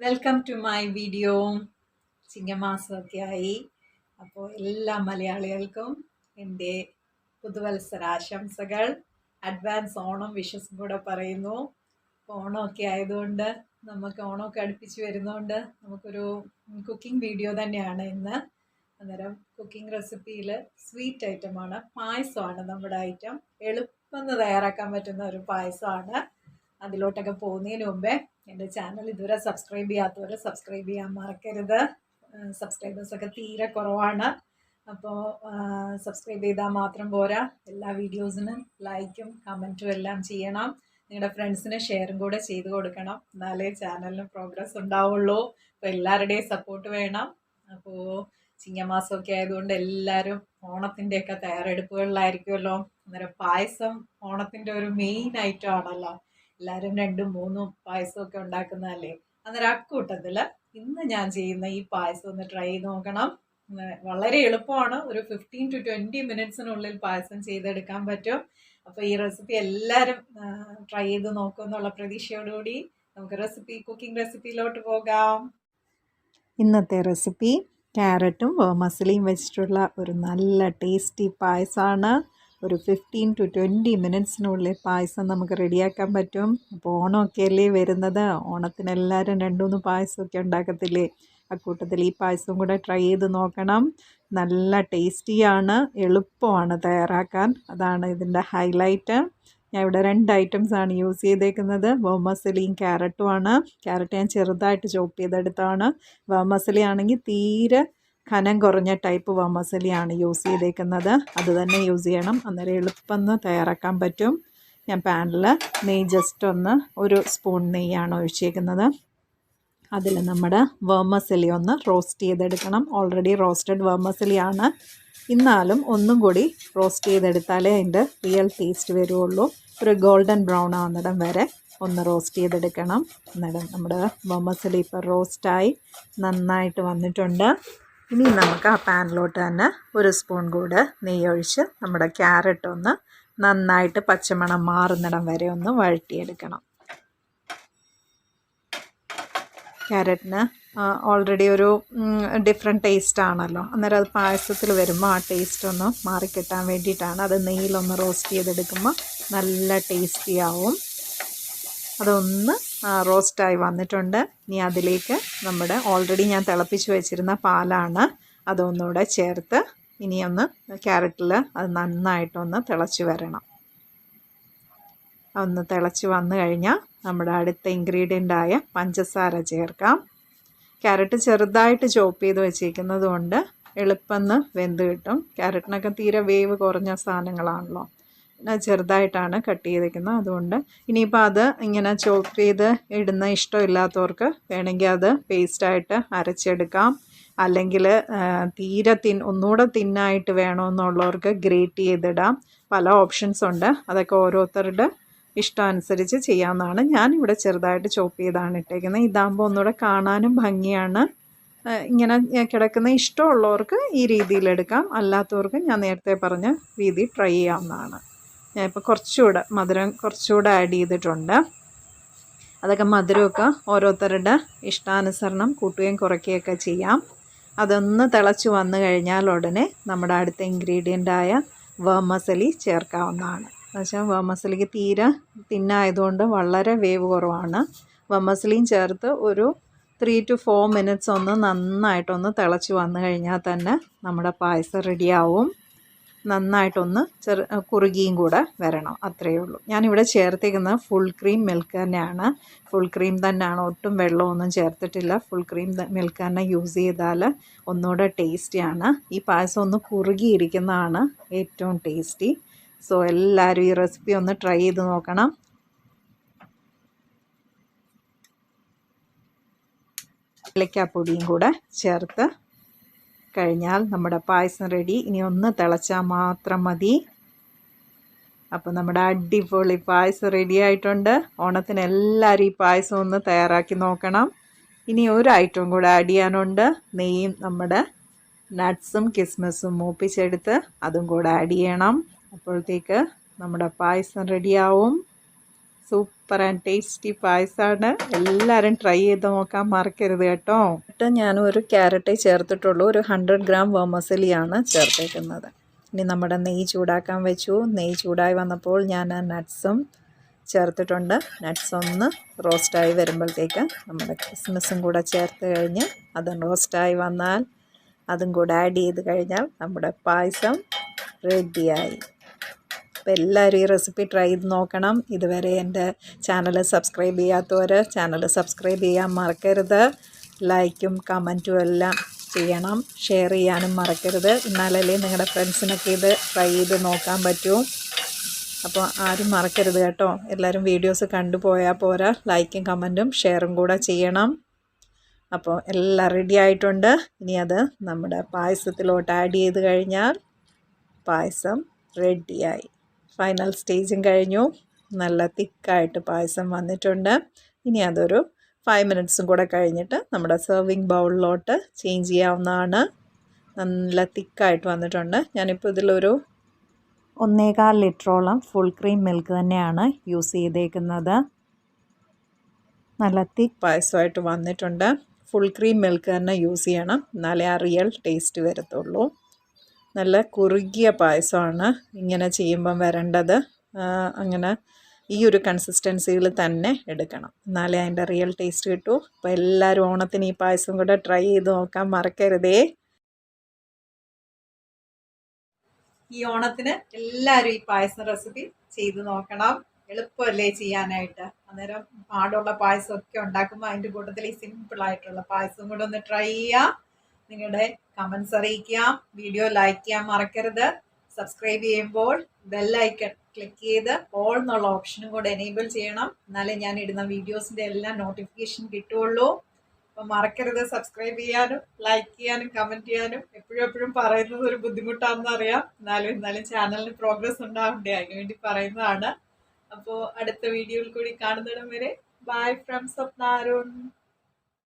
Welcome to my video. ചിങ്ങമാസമൊക്കെയായി. അപ്പോൾ എല്ലാ മലയാളികൾക്കും എൻ്റെ പുതുവത്സരാശംസകൾ. അഡ്വാൻസ് ഓണം വിഷസും കൂടെ പറയുന്നു. ഓണമൊക്കെ ആയതുകൊണ്ട് ഓണമൊക്കെ അടുപ്പിച്ച് വരുന്നതുകൊണ്ട് നമുക്കൊരു കുക്കിംഗ് വീഡിയോ തന്നെയാണ് ഇന്ന്. അന്നേരം കുക്കിംഗ് റെസിപ്പിയിൽ സ്വീറ്റ് ഐറ്റമാണ്, പായസമാണ് നമ്മുടെ ഐറ്റം. എളുപ്പം തയ്യാറാക്കാൻ പറ്റുന്ന ഒരു പായസമാണ്. അതിലോട്ടൊക്കെ പോകുന്നതിന് മുമ്പേ എൻ്റെ ചാനൽ ഇതുവരെ സബ്സ്ക്രൈബ് ചെയ്യാത്തവർ സബ്സ്ക്രൈബ് ചെയ്യാൻ മറക്കരുത്. സബ്സ്ക്രൈബേഴ്സൊക്കെ തീരെ കുറവാണ്. അപ്പോൾ സബ്സ്ക്രൈബ് ചെയ്താൽ മാത്രം പോരാ, എല്ലാ വീഡിയോസിനും ലൈക്കും കമൻറ്റും എല്ലാം ചെയ്യണം. നിങ്ങളുടെ ഫ്രണ്ട്സിന് ഷെയറും കൂടെ ചെയ്ത് കൊടുക്കണം, എന്നാലേ ചാനലിന് പ്രോഗ്രസ് ഉണ്ടാവുള്ളൂ. അപ്പോൾ എല്ലാവരുടെയും സപ്പോർട്ട് വേണം. അപ്പോൾ ചിങ്ങമാസമൊക്കെ ആയതുകൊണ്ട് എല്ലാവരും ഓണത്തിൻ്റെയൊക്കെ തയ്യാറെടുപ്പുകളിലായിരിക്കുമല്ലോ. അന്നേരം പായസം ഓണത്തിൻ്റെ ഒരു മെയിൻ ഐറ്റം ആണല്ലോ. എല്ലാവരും 2-3 പായസമൊക്കെ ഉണ്ടാക്കുന്നതല്ലേ. അന്നേരം അക്കൂട്ടത്തിൽ ഇന്ന് ഞാൻ ചെയ്യുന്ന ഈ പായസം ഒന്ന് ട്രൈ ചെയ്ത് നോക്കണം. വളരെ എളുപ്പമാണ്. ഒരു 15 to 20 മിനിറ്റ്സിനുള്ളിൽ പായസം ചെയ്തെടുക്കാൻ പറ്റും. അപ്പോൾ ഈ റെസിപ്പി എല്ലാവരും ട്രൈ ചെയ്ത് നോക്കുമെന്നുള്ള പ്രതീക്ഷയോടുകൂടി നമുക്ക് കുക്കിംഗ് റെസിപ്പിയിലോട്ട് പോകാം. ഇന്നത്തെ റെസിപ്പി ക്യാരറ്റും വെർമിസെല്ലിയും വെച്ചിട്ടുള്ള ഒരു നല്ല ടേസ്റ്റി പായസമാണ്. ഒരു 15 to 20 മിനിറ്റ്സിനുള്ളിൽ പായസം നമുക്ക് റെഡിയാക്കാൻ പറ്റും. അപ്പോൾ ഓണമൊക്കെ അല്ലേ വരുന്നത്. ഓണത്തിന് എല്ലാവരും 2-3 പായസമൊക്കെ ഉണ്ടാക്കത്തില്ലേ. അക്കൂട്ടത്തിൽ ഈ പായസം കൂടെ ട്രൈ ചെയ്ത് നോക്കണം. നല്ല ടേസ്റ്റിയാണ്, എളുപ്പമാണ് തയ്യാറാക്കാൻ. അതാണ് ഇതിൻ്റെ ഹൈലൈറ്റ്. ഞാൻ ഇവിടെ 2 ഐറ്റംസാണ് യൂസ് ചെയ്തേക്കുന്നത്. വെർമിസെല്ലിയും ക്യാരറ്റുമാണ്. ക്യാരറ്റ് ഞാൻ ചെറുതായിട്ട് ചോപ്പ് ചെയ്തെടുത്താണ്. വെർമിസെല്ലി ആണെങ്കിൽ തീരെ കനം കുറഞ്ഞ ടൈപ്പ് വെർമിസെല്ലിയാണ് യൂസ് ചെയ്തേക്കുന്നത്. അത് തന്നെ യൂസ് ചെയ്യണം, അന്നേരം എളുപ്പം തയ്യാറാക്കാൻ പറ്റും. ഞാൻ പാനിൽ നെയ്യ് ജസ്റ്റ് 1 സ്പൂൺ നെയ്യാണ് ഒഴിച്ചേക്കുന്നത്. അതിൽ നമ്മുടെ വെർമിസെല്ലി ഒന്ന് റോസ്റ്റ് ചെയ്തെടുക്കണം. ഓൾറെഡി റോസ്റ്റഡ് വെർമിസെല്ലിയാണ്, എന്നാലും ഒന്നും കൂടി റോസ്റ്റ് ചെയ്തെടുത്താലേ അതിൻ്റെ റിയൽ ടേസ്റ്റ് വരുള്ളൂ. ഒരു ഗോൾഡൻ ബ്രൗൺ ആവുന്നിടം വരെ ഒന്ന് റോസ്റ്റ് ചെയ്തെടുക്കണം. അന്നേരം നമ്മുടെ വെർമിസെല്ലി ഇപ്പോൾ റോസ്റ്റായി നന്നായിട്ട് വന്നിട്ടുണ്ട്. ഇനി നമുക്ക് ആ പാനിലോട്ട് തന്നെ 1 സ്പൂൺ കൂടെ നെയ്യ് ഒഴിച്ച് നമ്മുടെ ക്യാരറ്റ് ഒന്ന് നന്നായിട്ട് പച്ചമണം മാറുന്നിടം വരെ ഒന്ന് വഴറ്റിയെടുക്കണം. ക്യാരറ്റിന് ഓൾറെഡി ഒരു ഡിഫറെൻറ്റ് ടേസ്റ്റ് ആണല്ലോ. അന്നേരം അത് പായസത്തിൽ വരുമ്പോൾ ആ ടേസ്റ്റ് ഒന്ന് മാറിക്കിട്ടാൻ വേണ്ടിയിട്ടാണ്. അത് നെയ്യിലൊന്ന് റോസ്റ്റ് ചെയ്തെടുക്കുമ്പോൾ നല്ല ടേസ്റ്റി ആവും. അതൊന്ന് റോസ്റ്റായി വന്നിട്ടുണ്ട്. ഇനി അതിലേക്ക് നമ്മുടെ ഓൾറെഡി ഞാൻ തിളപ്പിച്ച് വെച്ചിരുന്ന പാലാണ് അതൊന്നുകൂടെ ചേർത്ത് ഇനിയൊന്ന് ക്യാരറ്റിൽ അത് നന്നായിട്ടൊന്ന് തിളച്ച് വരണം. ഒന്ന് തിളച്ച് വന്നു കഴിഞ്ഞാൽ നമ്മുടെ അടുത്ത ഇൻഗ്രീഡിയൻ്റായ പഞ്ചസാര ചേർക്കാം. ക്യാരറ്റ് ചെറുതായിട്ട് ചോപ്പ് ചെയ്ത് വെച്ചിരിക്കുന്നത് കൊണ്ട് എളുപ്പം വെന്ത് കിട്ടും. ക്യാരറ്റിനൊക്കെ തീരെ വേവ് കുറഞ്ഞ സാധനങ്ങളാണല്ലോ. ചെറുതായിട്ടാണ് കട്ട് ചെയ്തേക്കുന്നത്. അതുകൊണ്ട് ഇനിയിപ്പോൾ അത് ഇങ്ങനെ ചോപ്പ് ചെയ്ത് ഇടുന്ന ഇഷ്ടമില്ലാത്തവർക്ക് വേണമെങ്കിൽ അത് പേസ്റ്റായിട്ട് അരച്ചെടുക്കാം. അല്ലെങ്കിൽ തീരെ ഒന്നുകൂടെ തിന്നായിട്ട് വേണമെന്നുള്ളവർക്ക് ഗ്രേറ്റ് ചെയ്തിടാം. പല ഓപ്ഷൻസ് ഉണ്ട്. അതൊക്കെ ഓരോരുത്തരുടെ ഇഷ്ടം അനുസരിച്ച് ചെയ്യാവുന്നതാണ്. ഞാനിവിടെ ചെറുതായിട്ട് ചോപ്പ് ചെയ്താണ് ഇട്ടേക്കുന്നത്. ഇതാകുമ്പോൾ ഒന്നുകൂടെ കാണാനും ഭംഗിയാണ്. ഇങ്ങനെ കിടക്കുന്ന ഇഷ്ടമുള്ളവർക്ക് ഈ രീതിയിലെടുക്കാം. അല്ലാത്തവർക്ക് ഞാൻ നേരത്തെ പറഞ്ഞ രീതി ട്രൈ ചെയ്യാവുന്നതാണ്. ഞാനിപ്പോൾ മധുരം കുറച്ചുകൂടെ ആഡ് ചെയ്തിട്ടുണ്ട്. അതൊക്കെ മധുരമൊക്കെ ഓരോരുത്തരുടെ ഇഷ്ടാനുസരണം കൂട്ടുകയും കുറയ്ക്കുകയൊക്കെ ചെയ്യാം. അതൊന്ന് തിളച്ച് വന്നു കഴിഞ്ഞാൽ ഉടനെ നമ്മുടെ അടുത്ത ഇൻഗ്രീഡിയൻ്റായ വെർമിസെല്ലി ചേർക്കാവുന്നതാണ്. എന്നുവെച്ചാൽ വെർമിസെല്ലിക്ക് തീരെ തിന്നായതുകൊണ്ട് വളരെ വേവ് കുറവാണ്. വെർമിസെല്ലിയും ചേർത്ത് ഒരു 3 to 4 മിനിറ്റ്സ് ഒന്ന് നന്നായിട്ടൊന്ന് തിളച്ച് വന്നു കഴിഞ്ഞാൽ തന്നെ നമ്മുടെ പായസം റെഡിയാവും. നന്നായിട്ടൊന്ന് കുറുകിയും കൂടെ വരണം, അത്രയേ ഉള്ളൂ. ഞാനിവിടെ ചേർത്തേക്കുന്നത് ഫുൾ ക്രീം മിൽക്ക് തന്നെയാണ്. ഫുൾ ക്രീം തന്നെയാണ്, ഒട്ടും വെള്ളമൊന്നും ചേർത്തിട്ടില്ല. ഫുൾ ക്രീം മിൽക്ക് തന്നെ യൂസ് ചെയ്താൽ ഒന്നുകൂടെ ടേസ്റ്റിയാണ്. ഈ പായസം ഒന്ന് കുറുകിയിരിക്കുന്നതാണ് ഏറ്റവും ടേസ്റ്റി. സോ എല്ലാവരും ഈ റെസിപ്പി ഒന്ന് ട്രൈ ചെയ്ത് നോക്കണം. ഏലക്കാപ്പൊടിയും കൂടെ ചേർത്ത് കഴിഞ്ഞാൽ നമ്മുടെ പായസം റെഡി. ഇനി ഒന്ന് തിളച്ചാൽ മാത്രം മതി. അപ്പോൾ നമ്മുടെ അടിപൊളി പായസം റെഡി ആയിട്ടുണ്ട്. ഓണത്തിന് എല്ലാവരും ഈ പായസം ഒന്ന് തയ്യാറാക്കി നോക്കണം. ഇനി ഒരു ഐറ്റം കൂടെ ആഡ് ചെയ്യാനുണ്ട്. നെയ്യും നമ്മുടെ നട്ട്സും കിസ്മിസും മൂപ്പിച്ചെടുത്ത് അതും കൂടെ ആഡ് ചെയ്യണം. അപ്പോഴത്തേക്ക് നമ്മുടെ പായസം റെഡിയാവും. സൂപ്പർ സൂപ്പർ ആൻഡ് ടേസ്റ്റി പായസമാണ്. എല്ലാവരും ട്രൈ ചെയ്ത് നോക്കാൻ മറക്കരുത് കേട്ടോ. ഞാൻ ഒരു ക്യാരറ്റേ ചേർത്തിട്ടുള്ളൂ. ഒരു 100 ഗ്രാം വെർമിസെല്ലിയാണ് ചേർത്തേക്കുന്നത്. ഇനി നമ്മുടെ നെയ്യ് ചൂടാക്കാൻ വെച്ചു. നെയ്യ് ചൂടായി വന്നപ്പോൾ ഞാൻ നട്ട്സും ചേർത്തിട്ടുണ്ട്. നട്ട്സ് ഒന്ന് റോസ്റ്റായി വരുമ്പോഴത്തേക്ക് നമ്മുടെ കിസ്മിസും കൂടെ ചേർത്ത് കഴിഞ്ഞ് അത് റോസ്റ്റായി വന്നാൽ അതും കൂടെ ആഡ് ചെയ്ത് കഴിഞ്ഞാൽ നമ്മുടെ പായസം റെഡിയായി. അപ്പോൾ എല്ലാവരും ഈ റെസിപ്പി ട്രൈ ചെയ്ത് നോക്കണം. ഇതുവരെ എൻ്റെ ചാനൽ സബ്സ്ക്രൈബ് ചെയ്യാത്തവർ ചാനൽ സബ്സ്ക്രൈബ് ചെയ്യാൻ മറക്കരുത്. ലൈക്കും കമൻറ്റും എല്ലാം ചെയ്യണം. ഷെയർ ചെയ്യാനും മറക്കരുത്. എന്നാലല്ലേ നിങ്ങളുടെ ഫ്രണ്ട്സിനൊക്കെ ഇത് ട്രൈ ചെയ്ത് നോക്കാൻ പറ്റൂ. അപ്പോൾ ആരും മറക്കരുത് കേട്ടോ. എല്ലാവരും വീഡിയോസ് കണ്ടുപോയാൽ പോരാ, ലൈക്കും കമൻറ്റും ഷെയറും കൂടെ ചെയ്യണം. അപ്പോൾ എല്ലാം റെഡി ആയിട്ടുണ്ട്. ഇനി അത് നമ്മുടെ പായസത്തിലോട്ട് ആഡ് ചെയ്ത് കഴിഞ്ഞാൽ പായസം റെഡിയായി. ഫൈനൽ സ്റ്റേജും കഴിഞ്ഞു. നല്ല തിക്കായിട്ട് പായസം വന്നിട്ടുണ്ട്. ഇനി അതൊരു 5 മിനിറ്റ്സും കൂടെ കഴിഞ്ഞിട്ട് നമ്മുടെ സെർവിങ് ബൗളിലോട്ട് ചേഞ്ച് ചെയ്യാവുന്നതാണ്. നല്ല തിക്കായിട്ട് വന്നിട്ടുണ്ട്. ഞാനിപ്പോൾ ഇതിലൊരു 1.25 ലിറ്ററോളം ഫുൾ ക്രീം മിൽക്ക് തന്നെയാണ് യൂസ് ചെയ്തേക്കുന്നത്. നല്ല തിക്ക് പായസമായിട്ട് വന്നിട്ടുണ്ട്. ഫുൾ ക്രീം മിൽക്ക് തന്നെ യൂസ് ചെയ്യണം, എന്നാലേ ആ റിയൽ ടേസ്റ്റ് വരത്തുള്ളൂ. നല്ല കുറുകിയ പായസമാണ് ഇങ്ങനെ ചെയ്യുമ്പം വരേണ്ടത്. അങ്ങനെ ഈ ഒരു കൺസിസ്റ്റൻസിയിൽ തന്നെ എടുക്കണം, എന്നാലേ അതിൻ്റെ റിയൽ ടേസ്റ്റ് കിട്ടൂ. അപ്പോൾ എല്ലാവരും ഓണത്തിന് ഈ പായസം കൂടെ ട്രൈ ചെയ്ത് നോക്കാൻ മറക്കരുതേ. ഈ ഓണത്തിന് എല്ലാവരും ഈ പായസം റെസിപ്പി ചെയ്ത് നോക്കണം. എളുപ്പമല്ലേ ചെയ്യാനായിട്ട്. അന്നേരം പാടുള്ള പായസമൊക്കെ ഉണ്ടാക്കുമ്പോൾ അതിൻ്റെ കൂട്ടത്തിൽ ഈ സിമ്പിളായിട്ടുള്ള പായസം കൂടെ ഒന്ന് ട്രൈ ചെയ്യുക. നിങ്ങളുടെ കമൻസ് അറിയിക്കുക. വീഡിയോ ലൈക്ക് ചെയ്യാൻ മറക്കരുത്. സബ്സ്ക്രൈബ് ചെയ്യുമ്പോൾ ബെല്ലൈക്കൺ ക്ലിക്ക് ചെയ്ത് ഓൾ എന്നുള്ള ഓപ്ഷനും കൂടെ എനേബിൾ ചെയ്യണം, എന്നാലേ ഞാൻ ഇടുന്ന വീഡിയോസിൻ്റെ എല്ലാം നോട്ടിഫിക്കേഷൻ കിട്ടുകയുള്ളൂ. അപ്പോൾ മറക്കരുത് സബ്സ്ക്രൈബ് ചെയ്യാനും ലൈക്ക് ചെയ്യാനും കമൻറ്റ് ചെയ്യാനും. എപ്പോഴും പറയുന്നത് ഒരു ബുദ്ധിമുട്ടാണെന്ന് അറിയാം, എന്നാലും ചാനലിന് പ്രോഗ്രസ് ഉണ്ടാവണ്ടേ, അതിനുവേണ്ടി പറയുന്നതാണ്. അപ്പോൾ അടുത്ത വീഡിയോയിൽ കൂടി കാണുന്നിടം വരെ ബൈ ഫ്രം സ്വപ്ന അരുൺ.